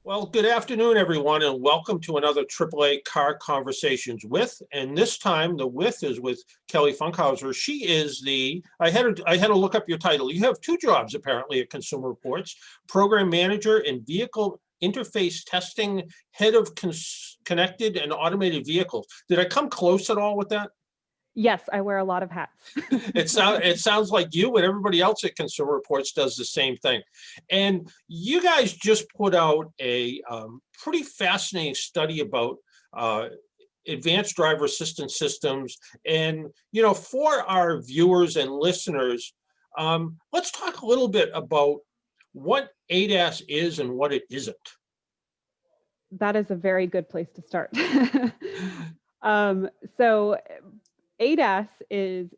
Well, good afternoon, everyone, and welcome to another AAA Car Conversations with. And this time, the with is with Kelly Funkhouser. She is I had to look up your title. You have two jobs, apparently, at Consumer Reports: Program Manager and Vehicle Interface Testing, Head of Connected and Automated Vehicles. Did I come close at all with that? Yes, I wear a lot of hats. It sounds like you and everybody else at Consumer Reports does the same thing. And you guys just put out a pretty fascinating study about advanced driver assistance systems. And, you know, for our viewers and listeners, let's talk a little bit about what ADAS is and what it isn't. That is a very good place to start. So ADAS is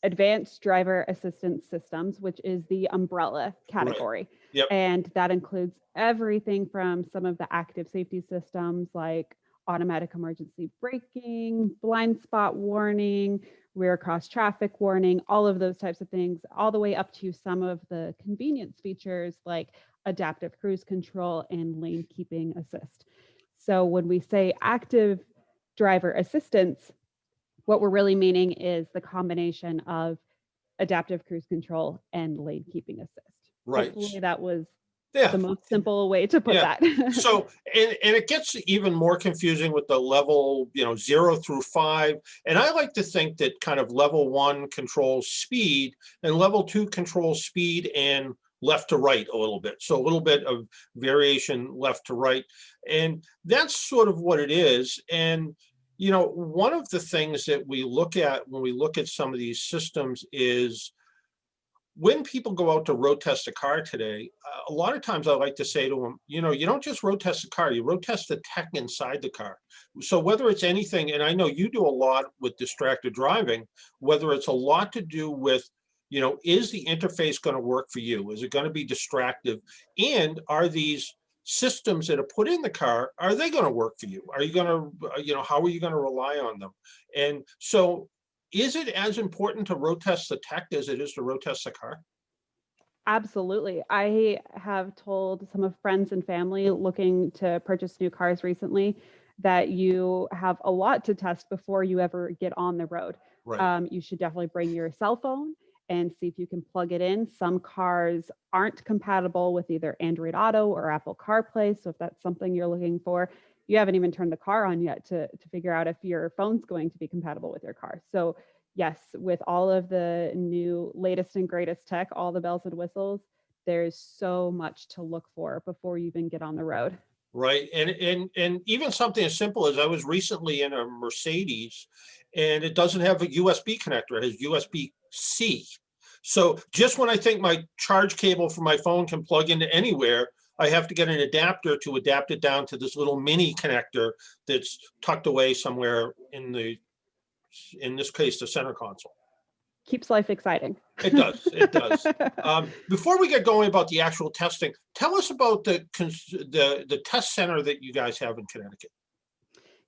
Advanced Driver Assistance Systems, which is the umbrella category. Right. Yep. And that includes everything from some of the active safety systems like automatic emergency braking, blind spot warning, rear cross traffic warning, all of those types of things, all the way up to some of the convenience features like adaptive cruise control and lane keeping assist. So when we say active driver assistance, what we're really meaning is the combination of adaptive cruise control and lane keeping assist. Right. Hopefully that was the most simple way to put that. So, and it gets even more confusing with the level, 0 through 5. And I like to think that kind of level 1 controls speed and level 2 controls speed and left to right a little bit. So a little bit of variation left to right. And that's sort of what it is. And one of the things that we look at when we look at some of these systems is when people go out to road test a car today, a lot of times I like to say to them, you don't just road test a car, you road test the tech inside the car. So whether it's anything, and I know you do a lot with distracted driving, whether it's a lot to do with, is the interface going to work for you? Is it going to be distractive? And are these systems that are put in the car, are they going to work for you? Are you going to, how are you going to rely on them? And so is it as important to road test the tech as it is to road test the car? Absolutely. I have told some of friends and family looking to purchase new cars recently that you have a lot to test before you ever get on the road. Right. You should definitely bring your cell phone and see if you can plug it in. Some cars aren't compatible with either Android Auto or Apple CarPlay. So if that's something you're looking for, you haven't even turned the car on yet to figure out if your phone's going to be compatible with your car. So yes, with all of the new latest and greatest tech, all the bells and whistles, there's so much to look for before you even get on the road. Right. And even something as simple as I was recently in a Mercedes and it doesn't have a USB connector, it has USB-C. So just when I think my charge cable for my phone can plug into anywhere, I have to get an adapter to adapt it down to this little mini connector that's tucked away somewhere in this case, the center console. Keeps life exciting. It does. It does. Before we get going about the actual testing, tell us about the test center that you guys have in Connecticut.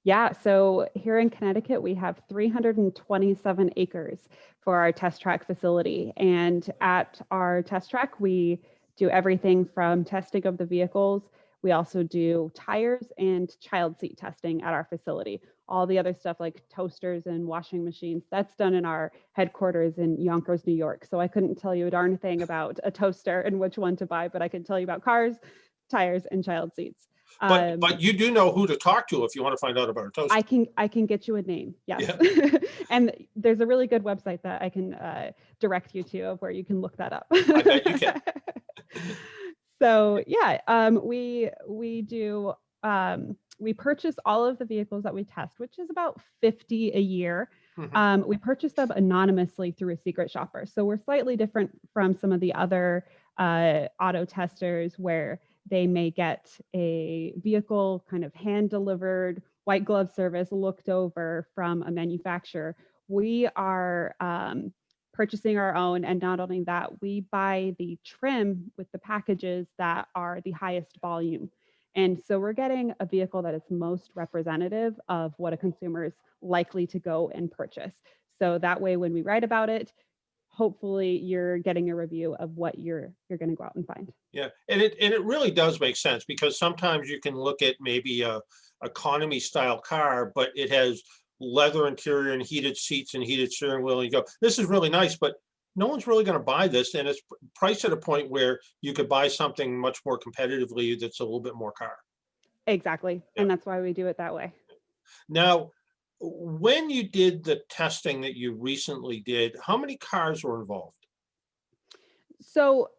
Yeah, so here in Connecticut, we have 327 acres for our test track facility. And at our test track, we do everything from testing of the vehicles. We also do tires and child seat testing at our facility. All the other stuff like toasters and washing machines, that's done in our headquarters in Yonkers, New York. So I couldn't tell you a darn thing about a toaster and which one to buy, but I can tell you about cars, tires, and child seats. But you do know who to talk to if you want to find out about a toaster. I can get you a name. Yes. Yeah. And there's a really good website that I can direct you to of where you can look that up. I bet you can. So yeah, we do we purchase all of the vehicles that we test, which is about 50 a year. Mm-hmm. We purchase them anonymously through a secret shopper. So we're slightly different from some of the other auto testers where they may get a vehicle kind of hand delivered, white glove service looked over from a manufacturer. We are purchasing our own. And not only that, we buy the trim with the packages that are the highest volume. And so we're getting a vehicle that is most representative of what a consumer is likely to go and purchase. So that way, when we write about it, hopefully you're getting a review of what you're going to go out and find. Yeah, and it really does make sense, because sometimes you can look at maybe a economy style car, but it has leather interior and heated seats and heated steering wheel, and you go, this is really nice, but no one's really going to buy this, and it's priced at a point where you could buy something much more competitively that's a little bit more car. Exactly. Yeah. And that's why we do it that way. Now, when you did the testing that you recently did, how many cars were involved? So,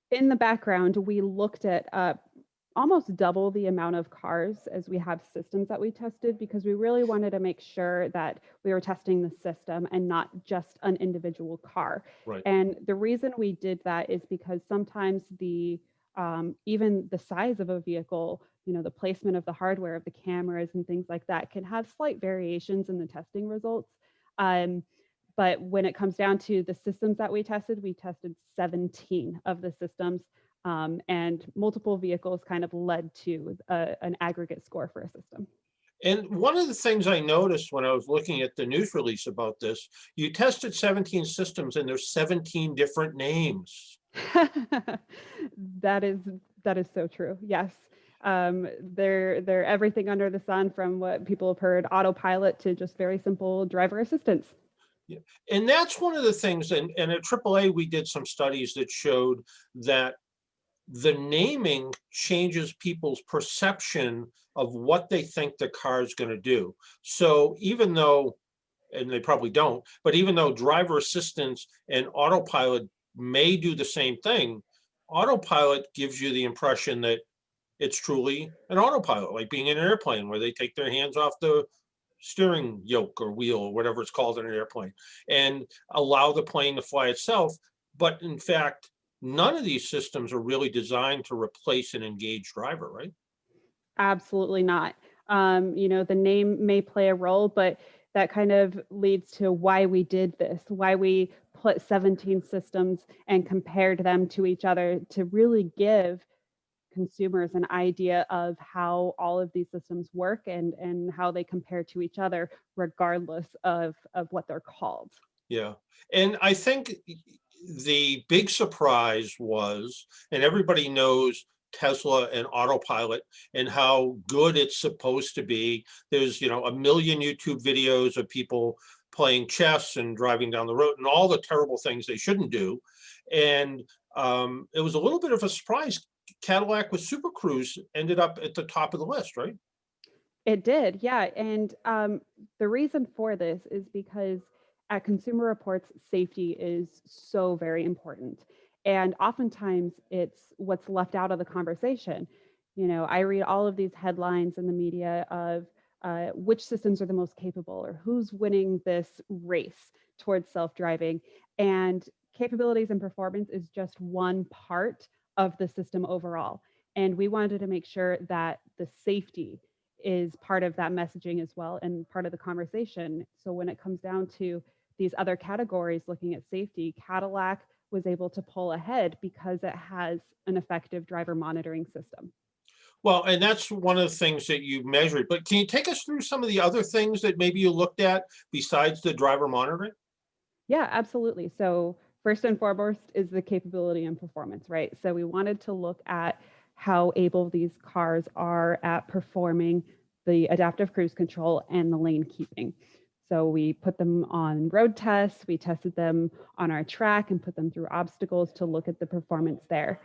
in the background, we looked at almost double the amount of cars as we have systems that we tested, because we really wanted to make sure that we were testing the system and not just an individual car. Right. And the reason we did that is because sometimes even the size of a vehicle, the placement of the hardware, of the cameras and things like that, can have slight variations in the testing results. But when it comes down to the systems that we tested 17 of the systems, and multiple vehicles kind of led to an aggregate score for a system. And one of the things I noticed when I was looking at the news release about this, you tested 17 systems and there's 17 different names. That is so true. Yes. They're everything under the sun, from what people have heard, autopilot, to just very simple driver assistance. Yeah. And that's one of the things, and at AAA, we did some studies that showed that the naming changes people's perception of what they think the car is going to do. So even though, and they probably don't, but even though driver assistance and autopilot may do the same thing, autopilot gives you the impression that it's truly an autopilot, like being in an airplane where they take their hands off the steering yoke or wheel or whatever it's called in an airplane, and allow the plane to fly itself. But in fact, none of these systems are really designed to replace an engaged driver, right? Absolutely not. The name may play a role, but that kind of leads to why we did this, why we put 17 systems and compared them to each other, to really give consumers an idea of how all of these systems work and how they compare to each other, regardless of what they're called. Yeah. And I think the big surprise was, and everybody knows Tesla and autopilot and how good it's supposed to be. There's, a million YouTube videos of people playing chess and driving down the road and all the terrible things they shouldn't do. And it was a little bit of a surprise. Cadillac with Supercruise ended up at the top of the list, right? It did, yeah. And the reason for this is because at Consumer Reports, safety is so very important. And oftentimes it's what's left out of the conversation. I read all of these headlines in the media of which systems are the most capable, or who's winning this race towards self-driving. And capabilities and performance is just one part of the system overall. And we wanted to make sure that the safety is part of that messaging as well, and part of the conversation. So when it comes down to these other categories looking at safety, Cadillac was able to pull ahead because it has an effective driver monitoring system. Well, and that's one of the things that you measured, but can you take us through some of the other things that maybe you looked at besides the driver monitoring? Yeah, absolutely. So first and foremost is the capability and performance, right? So we wanted to look at how able these cars are at performing the adaptive cruise control and the lane keeping. So we put them on road tests, we tested them on our track and put them through obstacles to look at the performance there.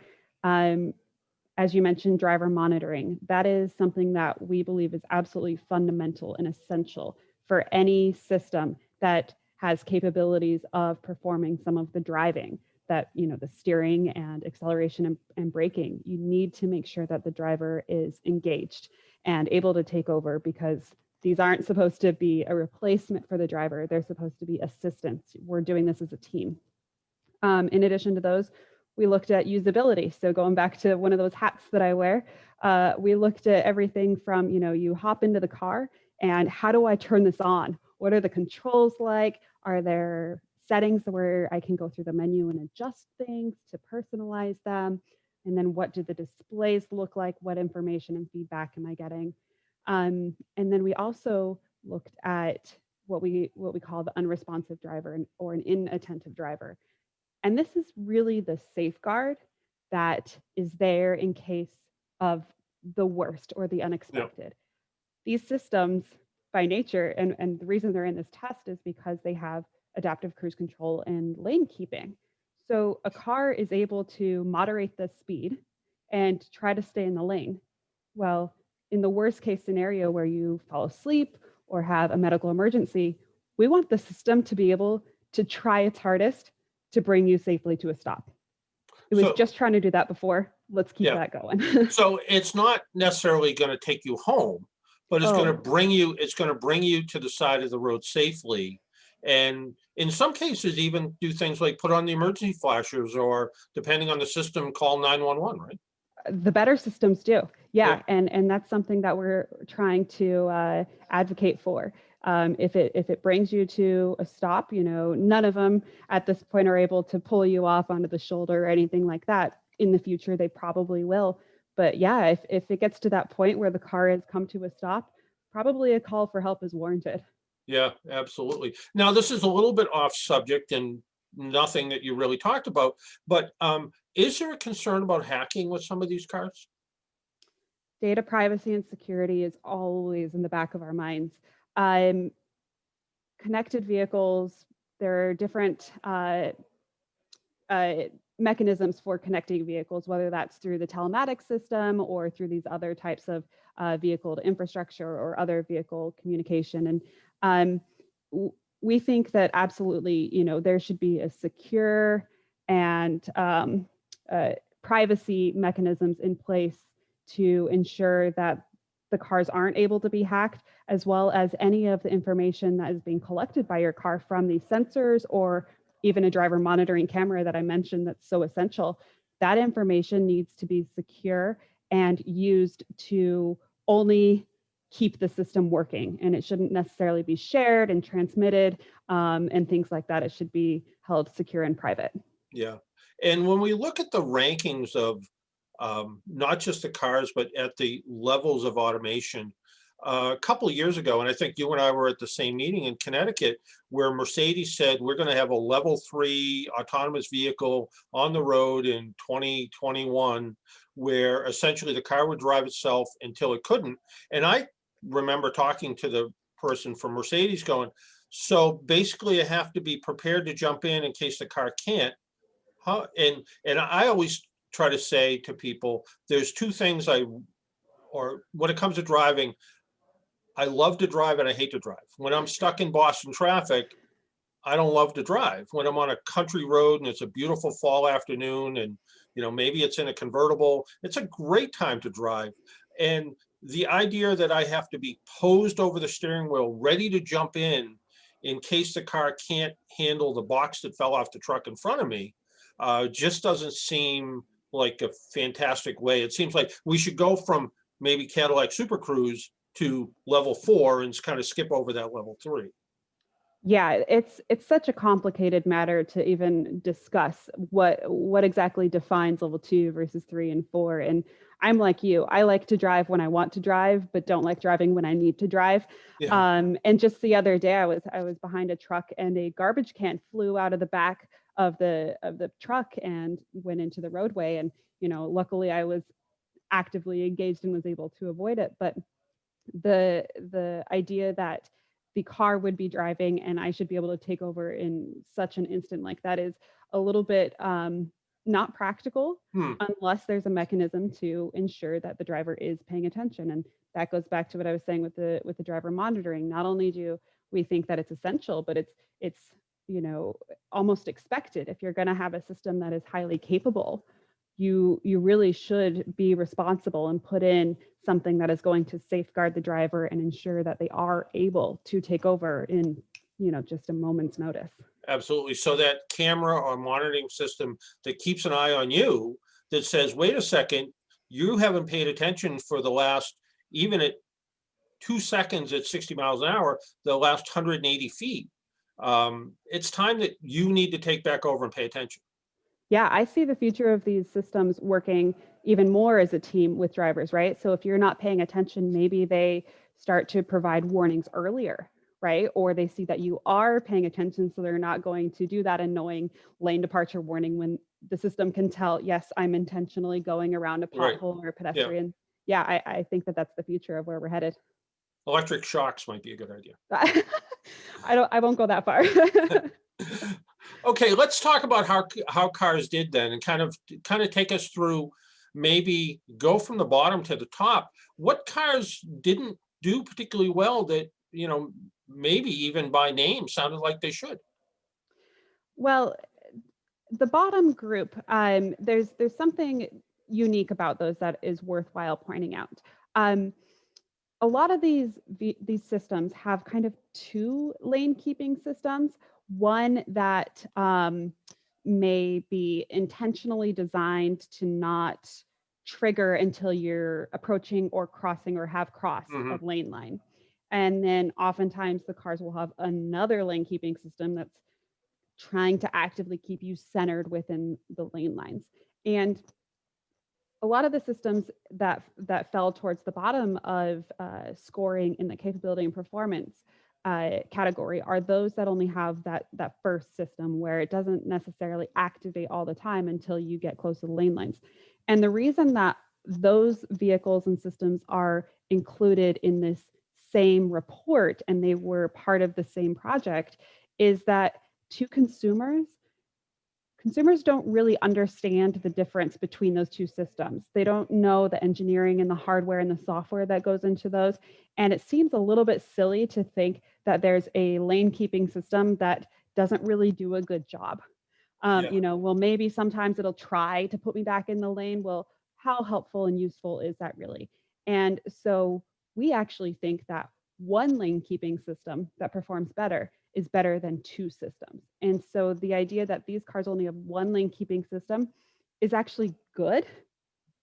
As you mentioned, driver monitoring, that is something that we believe is absolutely fundamental and essential for any system that has capabilities of performing some of the driving, that, the steering and acceleration and braking. You need to make sure that the driver is engaged and able to take over, because these aren't supposed to be a replacement for the driver. They're supposed to be assistance. We're doing this as a team. In addition to those, we looked at usability. So going back to one of those hats that I wear, we looked at everything from, you hop into the car and how do I turn this on? What are the controls like? Are there settings where I can go through the menu and adjust things to personalize them? And then what do the displays look like? What information and feedback am I getting? And then we also looked at what we call the unresponsive driver or an inattentive driver. And this is really the safeguard that is there in case of the worst or the Yeah. unexpected. These systems, by nature, and the reason they're in this test is because they have adaptive cruise control and lane keeping. So a car is able to moderate the speed and try to stay in the lane. Well, in the worst case scenario where you fall asleep or have a medical emergency, we want the system to be able to try its hardest to bring you safely to a stop. It was So, just trying to do that before. Let's keep yeah. that going. So it's not necessarily going to take you home, but it's going to Oh, bring you, to the side of the road safely. And in some cases, even do things like put on the emergency flashers, or depending on the system, call 911, right? the better systems do. Yeah. Yeah. And that's something that we're trying to advocate for. If it brings you to a stop, none of them at this point are able to pull you off onto the shoulder or anything like that. In the future, they probably will. But yeah, if it gets to that point where the car has come to a stop, probably a call for help is warranted. Yeah, absolutely. Now, this is a little bit off subject and nothing that you really talked about, but is there a concern about hacking with some of these cars? Data privacy and security is always in the back of our minds. Um, Connected vehicles, there are different uh, mechanisms for connecting vehicles, whether that's through the telematics system or through these other types of vehicle infrastructure or other vehicle communication. And we think that absolutely, there should be a secure and privacy mechanisms in place to ensure that the cars aren't able to be hacked, as well as any of the information that is being collected by your car from these sensors or even a driver monitoring camera that I mentioned that's so essential. That information needs to be secure and used to only keep the system working. And it shouldn't necessarily be shared and transmitted and things like that. It should be held secure and private. Yeah. And when we look at the rankings of not just the cars, but at the levels of automation, a couple of years ago, and I think you and I were at the same meeting in Connecticut, where Mercedes said we're going to have a level 3 autonomous vehicle on the road in 2021, where essentially the car would drive itself until it couldn't. And I remember talking to the person from Mercedes going, so basically I have to be prepared to jump in case the car can't. How, and I always try to say to people, there's two things or when it comes to driving, I love to drive and I hate to drive. When I'm stuck in Boston traffic, I don't love to drive. When I'm on a country road and it's a beautiful fall afternoon and maybe it's in a convertible, it's a great time to drive. And the idea that I have to be posed over the steering wheel, ready to jump in case the car can't handle the box that fell off the truck in front of me, just doesn't seem like a fantastic way. It seems like we should go from maybe Cadillac Supercruise to level 4 and kind of skip over that level 3. Yeah, it's such a complicated matter to even discuss what exactly defines level 2 versus 3 and 4. And I'm like you, I like to drive when I want to drive, but don't like driving when I need to drive. Yeah. And just the other day, I was behind a truck and a garbage can flew out of the back of the truck and went into the roadway. And luckily, I was actively engaged and was able to avoid it. But the idea that the car would be driving and I should be able to take over in such an instant like that is a little bit not practical unless there's a mechanism to ensure that the driver is paying attention. And that goes back to what I was saying with the driver monitoring. Not only do we think that it's essential, but it's almost expected. If you're going to have a system that is highly capable, you really should be responsible and put in something that is going to safeguard the driver and ensure that they are able to take over in just a moment's notice. Absolutely. So that camera or monitoring system that keeps an eye on you, that says, wait a second, you haven't paid attention for the last, even at 2 seconds at 60 miles an hour, the last 180 feet. It's time that you need to take back over and pay attention. Yeah, I see the future of these systems working even more as a team with drivers, right? So if you're not paying attention, maybe they start to provide warnings earlier, right? Or they see that you are paying attention, so they're not going to do that annoying lane departure warning when the system can tell, yes, I'm intentionally going around a Right. pothole or a Yeah. pedestrian. Yeah, I think that that's the future of where we're headed. Electric shocks might be a good idea. I won't go that far. Okay, let's talk about how cars did then, and kind of take us through, maybe go from the bottom to the top. What cars didn't do particularly well that, maybe even by name sounded like they should? Well, the bottom group, there's something unique about those that is worthwhile pointing out. Um, a lot of these systems have kind of two lane keeping systems. One that may be intentionally designed to not trigger until you're approaching or crossing or have crossed a Hmm. lane line. And then oftentimes the cars will have another lane keeping system that's trying to actively keep you centered within the lane lines. And a lot of the systems that fell towards the bottom of scoring in the capability and performance category are those that only have that first system where it doesn't necessarily activate all the time until you get close to the lane lines. And the reason that those vehicles and systems are included in this same report and they were part of the same project is that to consumers don't really understand the difference between those two systems. They don't know the engineering and the hardware and the software that goes into those. And it seems a little bit silly to think that there's a lane keeping system that doesn't really do a good job. Yeah. Well, maybe sometimes it'll try to put me back in the lane. Well, how helpful and useful is that really? And so we actually think that one lane keeping system that performs better is better than two systems. And so the idea that these cars only have one lane keeping system is actually good,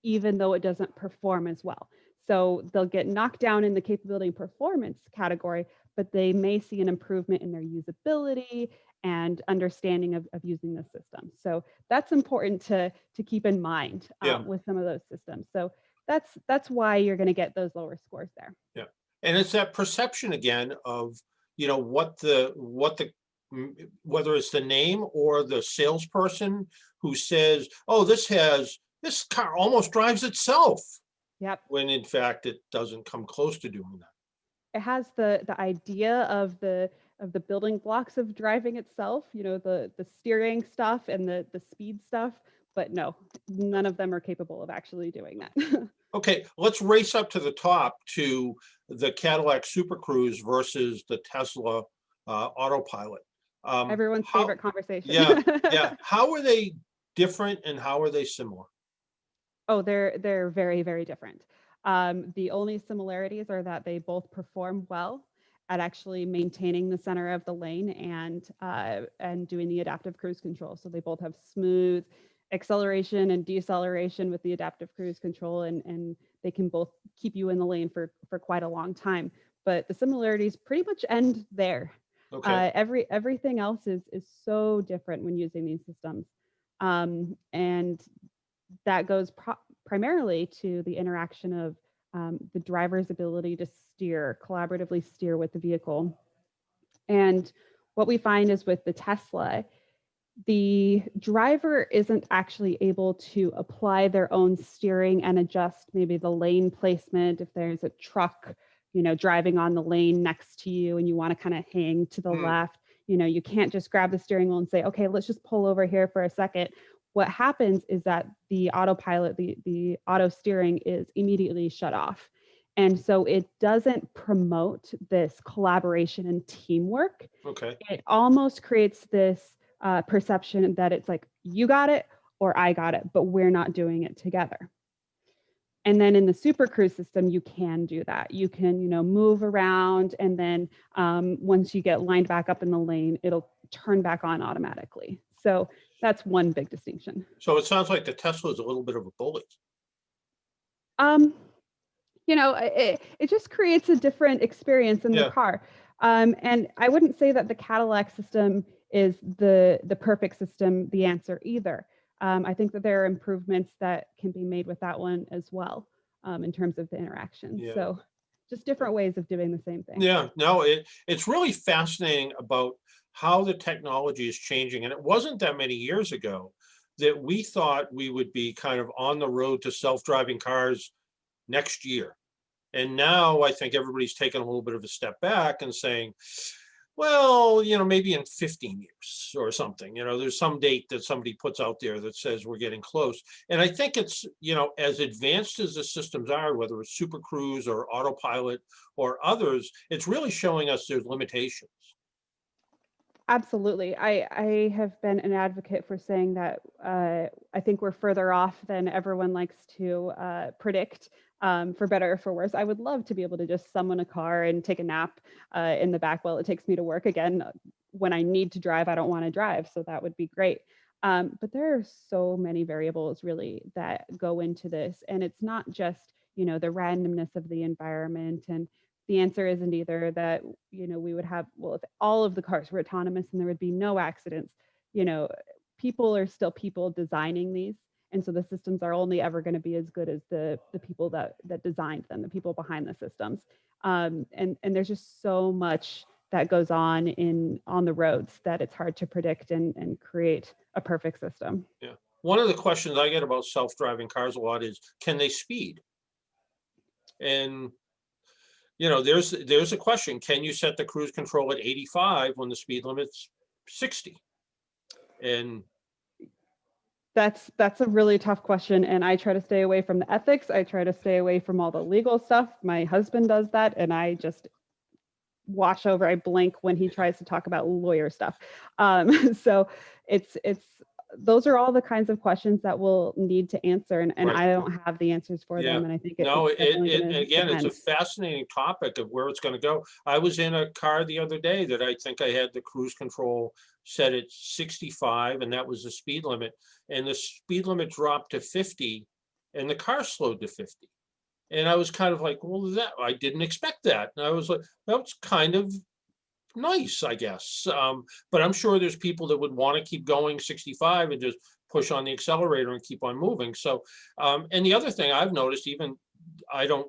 even though it doesn't perform as well. So they'll get knocked down in the capability and performance category, but they may see an improvement in their usability and understanding of using the system. So that's important to keep in mind Yeah. with some of those systems. So that's why you're going to get those lower scores there. Yeah. And it's that perception again of, whether it's the name or the salesperson who says, oh, this car almost drives itself, Yep. when in fact it doesn't come close to doing that. It has the idea of the building blocks of driving itself, the steering stuff and the speed stuff, but no, none of them are capable of actually doing that. Okay, let's race up to the top to the Cadillac Supercruise versus the Tesla Autopilot. Everyone's How, favorite conversation. yeah. How are they different and how are they similar? Oh, they're very, very different. The only similarities are that they both perform well at actually maintaining the center of the lane and doing the adaptive cruise control. So they both have smooth acceleration and deceleration with the adaptive cruise control, and they can both keep you in the lane for quite a long time. But the similarities pretty much end there. Okay. Everything else is so different when using these systems, and that goes primarily to the interaction of the driver's ability to collaboratively steer with the vehicle. And what we find is with the Tesla, the driver isn't actually able to apply their own steering and adjust maybe the lane placement if there's a truck driving on the lane next to you and you want to kind of hang to the left. You can't just grab the steering wheel and say, okay, let's just pull over here for a second. What happens is that the autopilot, the auto steering is immediately shut off. And so it doesn't promote this collaboration and teamwork. Okay. It almost creates this perception that it's like, you got it or I got it, but we're not doing it together. And then in the Supercruise system, you can do that. You can, move around, and then once you get lined back up in the lane, it'll turn back on automatically. So that's one big distinction. So it sounds like the Tesla is a little bit of a bully. It just creates a different experience in the car. And I wouldn't say that the Cadillac system is the perfect system, the answer either. I think that there are improvements that can be made with that one as well in terms of the interaction. Yeah. So just different ways of doing the same thing. Yeah, no, it's really fascinating about how the technology is changing. And it wasn't that many years ago that we thought we would be kind of on the road to self-driving cars next year. And now I think everybody's taken a little bit of a step back and saying, well, maybe in 15 years or something, there's some date that somebody puts out there that says we're getting close. And I think it's, as advanced as the systems are, whether it's Supercruise or autopilot or others, it's really showing us there's limitations. Absolutely. I have been an advocate for saying that I think we're further off than everyone likes to predict, for better or for worse. I would love to be able to just summon a car and take a nap in the back while it takes me to work. Again, when I need to drive, I don't want to drive. So that would be great. But there are so many variables really that go into this. And it's not just, the randomness of the environment. And the answer isn't either that, we would have, well, if all of the cars were autonomous and there would be no accidents, you know, people are still people designing these. And so the systems are only ever going to be as good as the people that designed them, the people behind the systems. And there's just so much that goes on the roads that it's hard to predict and create a perfect system. Yeah. One of the questions I get about self-driving cars a lot is, can they speed? And there's a question. Can you set the cruise control at 85 when the speed limit's 60? And that's a really tough question. And I try to stay away from the ethics. I try to stay away from all the legal stuff. My husband does that. And I just wash over, I blink when he tries to talk about lawyer stuff. So it's those are all the kinds of questions that we'll need to answer, and Right. I don't have the answers for them. And I think it's a fascinating topic of where it's going to go. I was in a car the other day that I think I had the cruise control set at 65, and that was the speed limit. And the speed limit dropped to 50, and the car slowed to 50. And I was kind of like, well, I didn't expect that. And I was like, that's kind of nice, I guess. But I'm sure there's people that would want to keep going 65 and just push on the accelerator and keep on moving. So, and the other thing I've noticed, even I don't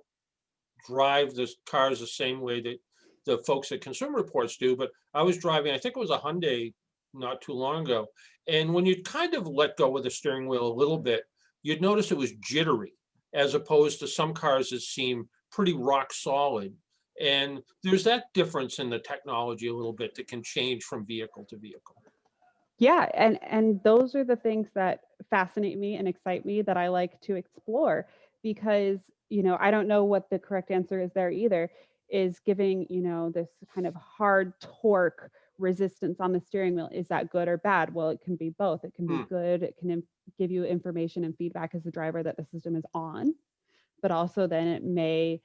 drive the cars the same way that the folks at Consumer Reports do, but I was driving, I think it was a Hyundai not too long ago. And when you kind of let go of the steering wheel a little bit, you'd notice it was jittery, as opposed to some cars that seem pretty rock solid. And there's that difference in the technology a little bit that can change from vehicle to vehicle. Yeah, and those are the things that fascinate me and excite me that I like to explore, because I don't know what the correct answer is there either. Is giving this kind of hard torque resistance on the steering wheel, is that good or bad? Well, it can be both. It can be good. It can give you information and feedback as a driver that the system is on, but also then it may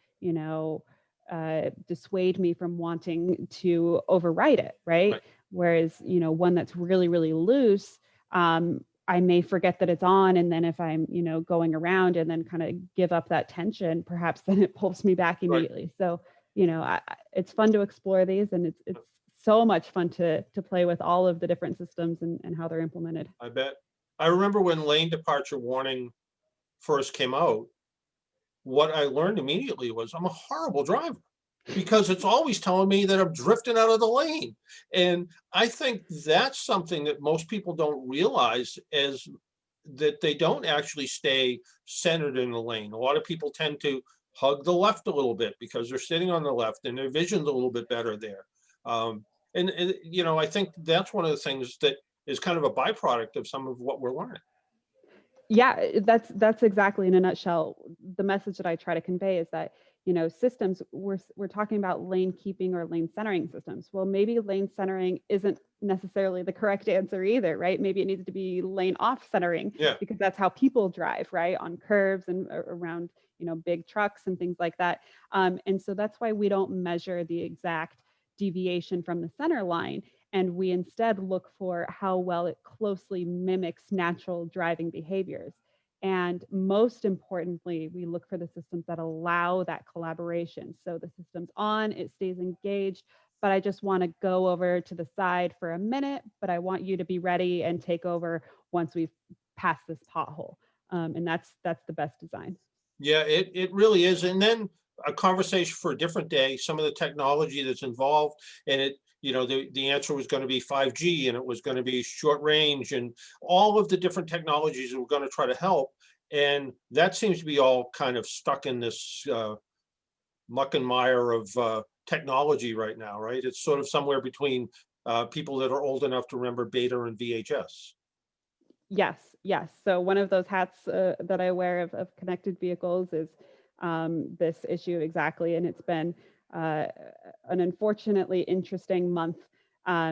dissuade me from wanting to override it, right? Whereas one that's really, really loose, I may forget that it's on, and then if I'm going around and then kind of give up that tension, perhaps then it pulls me back immediately. So it's fun to explore these, and it's so much fun to play with all of the different systems and how they're implemented. I bet. I remember when lane departure warning first came out, what I learned immediately was I'm a horrible driver, because it's always telling me that I'm drifting out of the lane. And I think that's something that most people don't realize, is that they don't actually stay centered in the lane. A lot of people tend to hug the left a little bit because they're sitting on the left and their vision's a little bit better there. And I think that's one of the things that is kind of a byproduct of some of what we're learning. Yeah, that's exactly, in a nutshell, the message that I try to convey is that systems, we're talking about lane keeping or lane centering systems. Well, maybe lane centering isn't necessarily the correct answer either, right? Maybe it needs to be lane off centering, because that's how people drive, right, on curves and around big trucks and things like that. And so that's why we don't measure the exact deviation from the center line, and we instead look for how well it closely mimics natural driving behaviors. And most importantly, we look for the systems that allow that collaboration. So the system's on, it stays engaged, but I just want to go over to the side for a minute, but I want you to be ready and take over once we've passed this pothole. And that's the best design. Yeah, it really is. And then a conversation for a different day, some of the technology that's involved, and the answer was going to be 5G, and it was going to be short range, and all of the different technologies that were going to try to help. And that seems to be all kind of stuck in this muck and mire of technology right now, right? It's sort of somewhere between people that are old enough to remember Beta and VHS. Yes, yes. So one of those hats that I wear of connected vehicles is this issue exactly, and it's been an unfortunately interesting month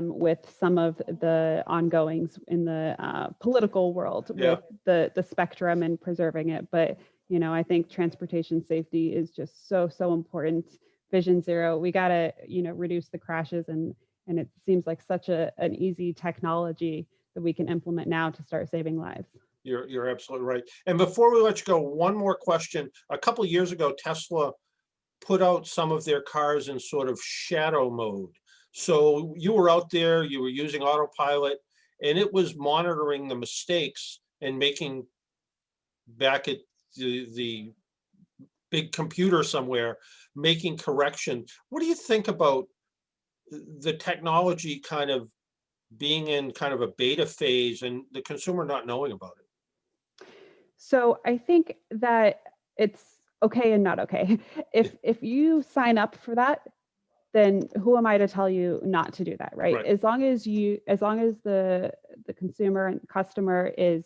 with some of the ongoings in the political world Yeah. with the spectrum and preserving it. But I think transportation safety is just so important. Vision Zero, we gotta reduce the crashes, and it seems like such an easy technology that we can implement now to start saving lives. You're absolutely right. And before we let you go, one more question. A couple of years ago, Tesla put out some of their cars in sort of shadow mode. So you were out there, you were using autopilot, and it was monitoring the mistakes and making back at the big computer somewhere, making correction. What do you think about the technology kind of being in kind of a beta phase and the consumer not knowing about it? So I think that it's okay and not okay. If you sign up for that, then who am I to tell you not to do that, right? Right. As long as the consumer and customer is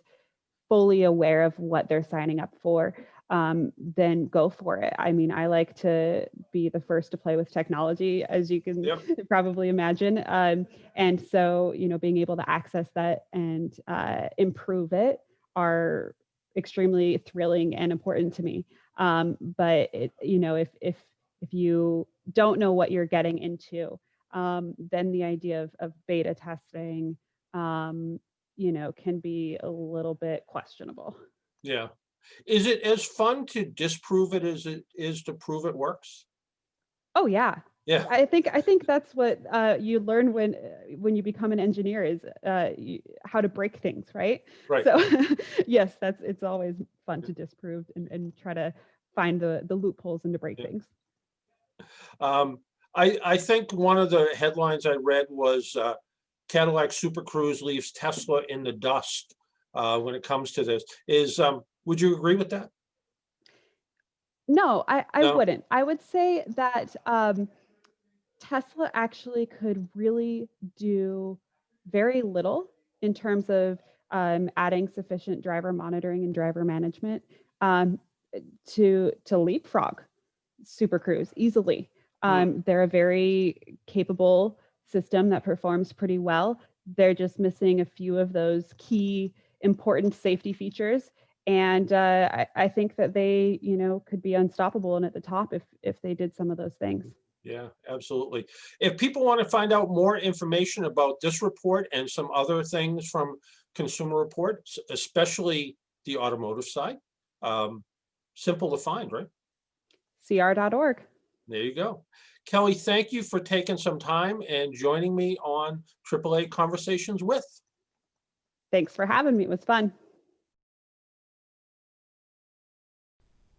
fully aware of what they're signing up for, then go for it. I mean, I like to be the first to play with technology, as you can Yep. probably imagine. And so, being able to access that and improve it are extremely thrilling and important to me. But if you don't know what you're getting into, then the idea of beta testing, can be a little bit questionable. Yeah. Is it as fun to disprove it as it is to prove it works? Oh yeah. Yeah. I think that's what you learn when you become an engineer is how to break things, right? Right. So yes, it's always fun to disprove and try to find the loopholes and to break Yeah. things. I think one of the headlines I read was Cadillac Supercruise leaves Tesla in the dust when it comes to this. Would you agree with that? No, I No? wouldn't. I would say that Tesla actually could really do very little in terms of adding sufficient driver monitoring and driver management um, to leapfrog Supercruise easily. Hmm. They're a very capable system that performs pretty well. They're just missing a few of those key important safety features. And I think that they, could be unstoppable and at the top if they did some of those things. Yeah, absolutely. If people want to find out more information about this report and some other things from Consumer Reports, especially the automotive side, um, simple to find, right? CR.org. There you go. Kelly, thank you for taking some time and joining me on AAA Conversations with. Thanks for having me. It was fun.